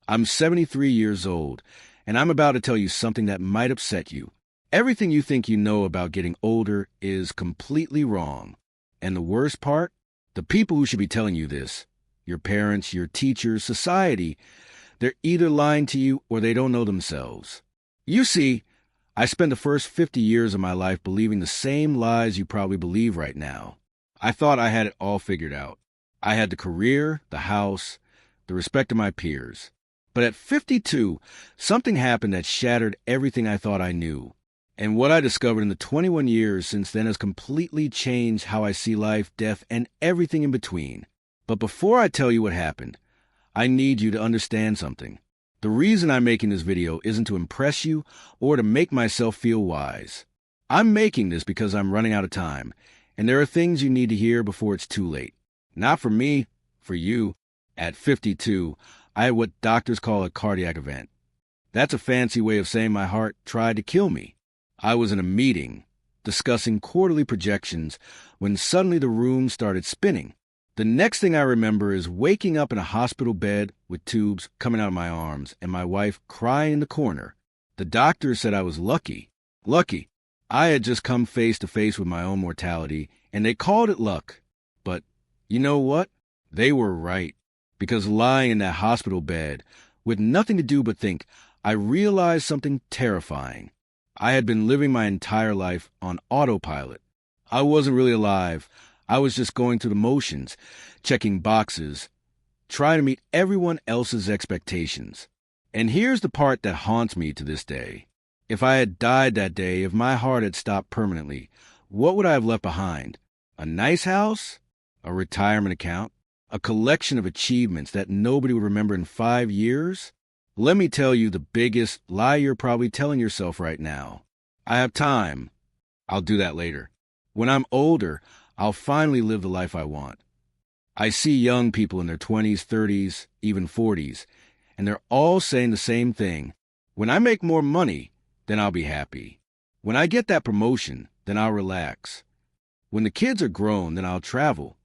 I'm 73 years old, and I'm about to tell you something that might upset you. Everything you think you know about getting older is completely wrong. And the worst part? The people who should be telling you this, your parents, your teachers, society, they're either lying to you or they don't know themselves. You see, I spent the first 50 years of my life believing the same lies you probably believe right now. I thought I had it all figured out. I had the career, the house, the respect of my peers. But at 52, something happened that shattered everything I thought I knew. And what I discovered in the 21 years since then has completely changed how I see life, death, and everything in between. But before I tell you what happened, I need you to understand something. The reason I'm making this video isn't to impress you or to make myself feel wise. I'm making this because I'm running out of time, and there are things you need to hear before it's too late. Not for me, for you. At 52, I had what doctors call a cardiac event. That's a fancy way of saying my heart tried to kill me. I was in a meeting, discussing quarterly projections, when suddenly the room started spinning. The next thing I remember is waking up in a hospital bed with tubes coming out of my arms and my wife crying in the corner. The doctor said I was lucky. Lucky. I had just come face to face with my own mortality, and they called it luck. But you know what? They were right. Because lying in that hospital bed, with nothing to do but think, I realized something terrifying. I had been living my entire life on autopilot. I wasn't really alive. I was just going through the motions, checking boxes, trying to meet everyone else's expectations. And here's the part that haunts me to this day. If I had died that day, if my heart had stopped permanently, what would I have left behind? A nice house? A retirement account? A collection of achievements that nobody would remember in 5 years? Let me tell you the biggest lie you're probably telling yourself right now. I have time. I'll do that later. When I'm older, I'll finally live the life I want. I see young people in their 20s, 30s, even 40s, and they're all saying the same thing. When I make more money, then I'll be happy. When I get that promotion, then I'll relax. When the kids are grown, then I'll travel.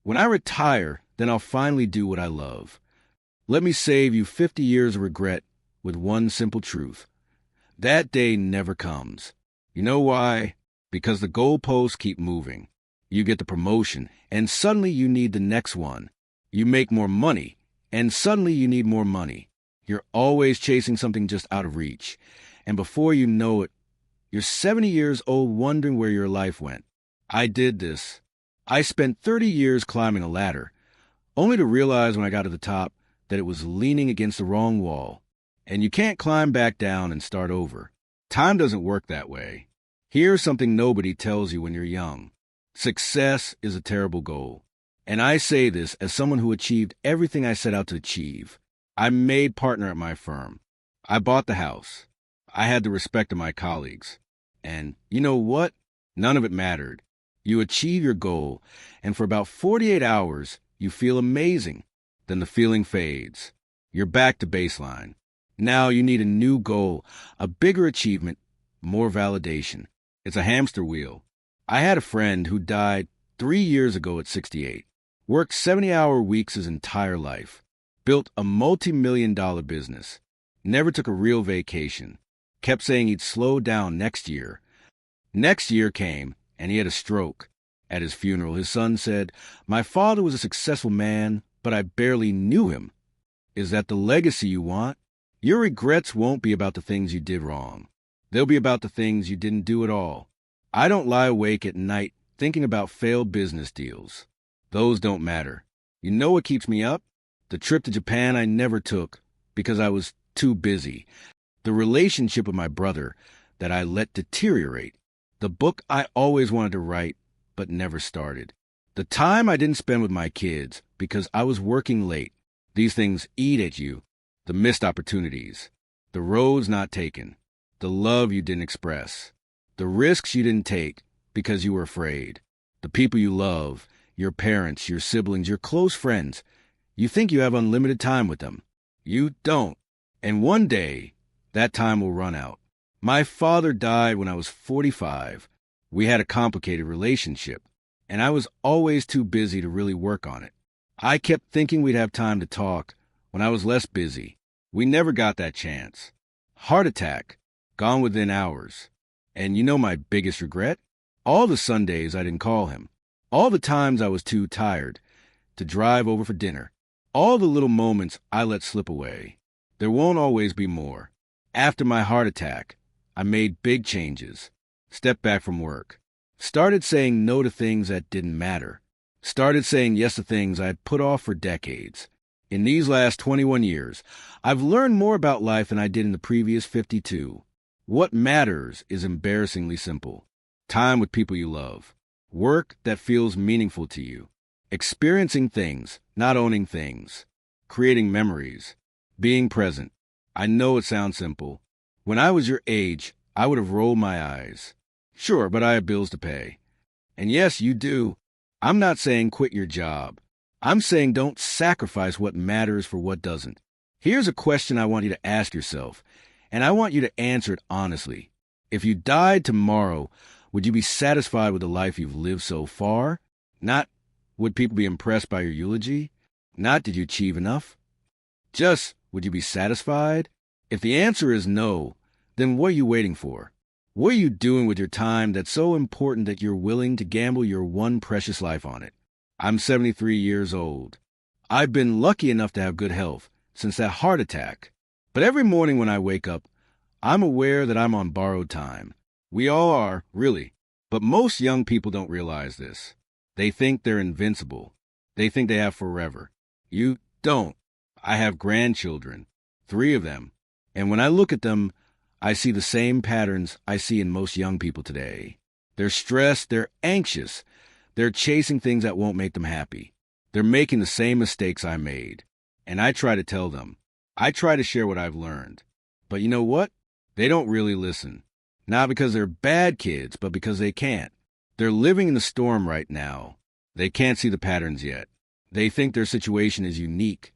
When I retire, then I'll finally do what I love. Let me save you 50 years of regret with one simple truth. That day never comes. You know why? Because the goalposts keep moving. You get the promotion, and suddenly you need the next one. You make more money, and suddenly you need more money. You're always chasing something just out of reach. And before you know it, you're 70 years old wondering where your life went. I did this. I spent 30 years climbing a ladder, only to realize when I got to the top that it was leaning against the wrong wall. And you can't climb back down and start over. Time doesn't work that way. Here's something nobody tells you when you're young. Success is a terrible goal. And I say this as someone who achieved everything I set out to achieve. I made partner at my firm. I bought the house. I had the respect of my colleagues. And you know what? None of it mattered. You achieve your goal, and for about 48 hours, you feel amazing. Then the feeling fades. You're back to baseline. Now you need a new goal, a bigger achievement, more validation. It's a hamster wheel. I had a friend who died 3 years ago at 68, worked 70-hour weeks his entire life, built a multi-million-dollar business, never took a real vacation, kept saying he'd slow down next year. Next year came, and he had a stroke. At his funeral, his son said, "My father was a successful man, but I barely knew him." Is that the legacy you want? Your regrets won't be about the things you did wrong. They'll be about the things you didn't do at all. I don't lie awake at night thinking about failed business deals. Those don't matter. You know what keeps me up? The trip to Japan I never took because I was too busy. The relationship with my brother that I let deteriorate. The book I always wanted to write but never started. The time I didn't spend with my kids because I was working late. These things eat at you. The missed opportunities. The roads not taken. The love you didn't express. The risks you didn't take because you were afraid. The people you love, your parents, your siblings, your close friends. You think you have unlimited time with them. You don't. And one day, that time will run out. My father died when I was 45. We had a complicated relationship, and I was always too busy to really work on it. I kept thinking we'd have time to talk when I was less busy. We never got that chance. Heart attack, gone within hours. And you know my biggest regret? All the Sundays I didn't call him. All the times I was too tired to drive over for dinner. All the little moments I let slip away. There won't always be more. After my heart attack, I made big changes. Stepped back from work. Started saying no to things that didn't matter. Started saying yes to things I had put off for decades. In these last 21 years, I've learned more about life than I did in the previous 52. What matters is embarrassingly simple. Time with people you love. Work that feels meaningful to you. Experiencing things, not owning things. Creating memories. Being present. I know it sounds simple. When I was your age, I would have rolled my eyes. Sure, but I have bills to pay. And yes, you do. I'm not saying quit your job. I'm saying don't sacrifice what matters for what doesn't. Here's a question I want you to ask yourself, and I want you to answer it honestly. If you died tomorrow, would you be satisfied with the life you've lived so far? Not, would people be impressed by your eulogy? Not, did you achieve enough? Just, would you be satisfied? If the answer is no, then what are you waiting for? What are you doing with your time that's so important that you're willing to gamble your one precious life on it? I'm 73 years old. I've been lucky enough to have good health since that heart attack. But every morning when I wake up, I'm aware that I'm on borrowed time. We all are, really. But most young people don't realize this. They think they're invincible. They think they have forever. You don't. I have grandchildren, 3 of them. And when I look at them, I see the same patterns I see in most young people today. They're stressed, they're anxious. They're chasing things that won't make them happy. They're making the same mistakes I made. And I try to tell them. I try to share what I've learned. But you know what? They don't really listen. Not because they're bad kids, but because they can't. They're living in the storm right now. They can't see the patterns yet. They think their situation is unique,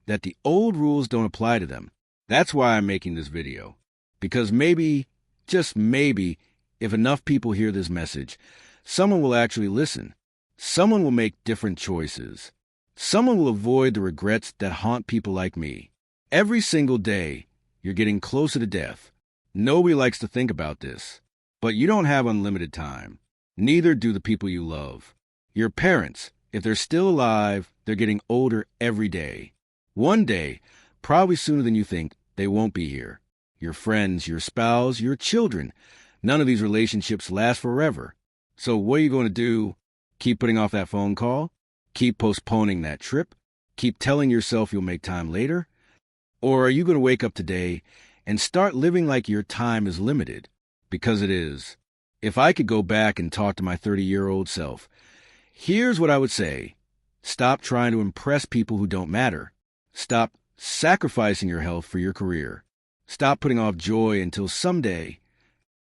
that the old rules don't apply to them. That's why I'm making this video. Because maybe, just maybe, if enough people hear this message, someone will actually listen. Someone will make different choices. Someone will avoid the regrets that haunt people like me. Every single day, you're getting closer to death. Nobody likes to think about this. But you don't have unlimited time. Neither do the people you love. Your parents, if they're still alive, they're getting older every day. One day, probably sooner than you think, they won't be here. Your friends, your spouse, your children. None of these relationships last forever. So what are you going to do? Keep putting off that phone call? Keep postponing that trip? Keep telling yourself you'll make time later? Or are you going to wake up today and start living like your time is limited? Because it is. If I could go back and talk to my 30-year-old self, here's what I would say. Stop trying to impress people who don't matter. Stop sacrificing your health for your career. Stop putting off joy until someday.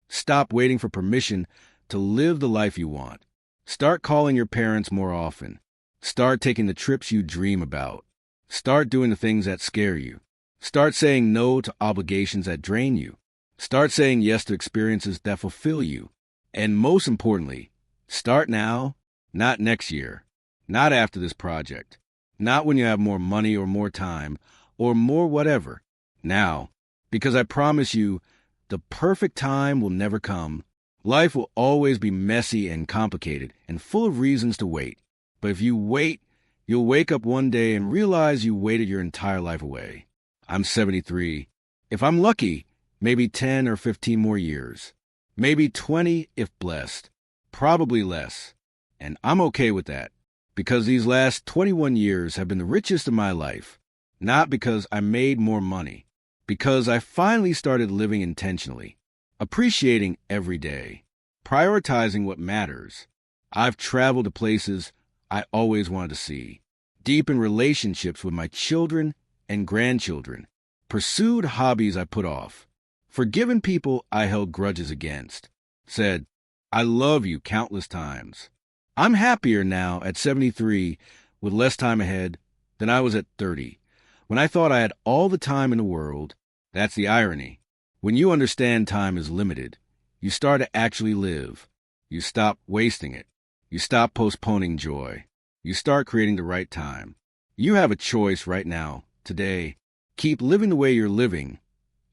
Stop waiting for permission to live the life you want. Start calling your parents more often. Start taking the trips you dream about. Start doing the things that scare you. Start saying no to obligations that drain you. Start saying yes to experiences that fulfill you. And most importantly, start now, not next year, not after this project, not when you have more money or more time or more whatever. Now, because I promise you, the perfect time will never come. Life will always be messy and complicated and full of reasons to wait. But if you wait, you'll wake up one day and realize you waited your entire life away. I'm 73. If I'm lucky, maybe 10 or 15 more years. Maybe 20 if blessed. Probably less. And I'm okay with that, because these last 21 years have been the richest of my life. Not because I made more money. Because I finally started living intentionally. Appreciating every day. Prioritizing what matters. I've traveled to places I always wanted to see. Deep in relationships with my children and grandchildren. Pursued hobbies I put off. Forgiven people I held grudges against. Said, I love you countless times. I'm happier now at 73 with less time ahead than I was at 30. When I thought I had all the time in the world. That's the irony. When you understand time is limited, you start to actually live. You stop wasting it. You stop postponing joy. You start creating the right time. You have a choice right now, today. Keep living the way you're living,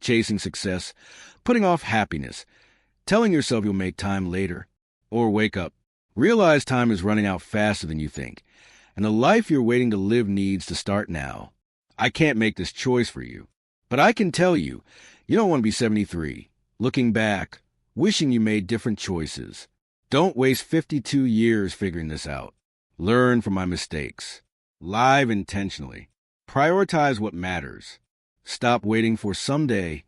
chasing success, putting off happiness, telling yourself you'll make time later. Or wake up. Realize time is running out faster than you think, and the life you're waiting to live needs to start now. I can't make this choice for you, but I can tell you, you don't want to be 73, looking back, wishing you made different choices. Don't waste 52 years figuring this out. Learn from my mistakes. Live intentionally. Prioritize what matters. Stop waiting for someday.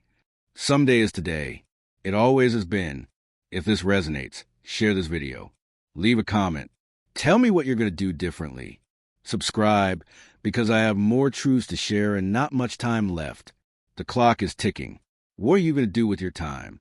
Someday is today. It always has been. If this resonates, share this video. Leave a comment. Tell me what you're going to do differently. Subscribe, because I have more truths to share and not much time left. The clock is ticking. What are you going to do with your time?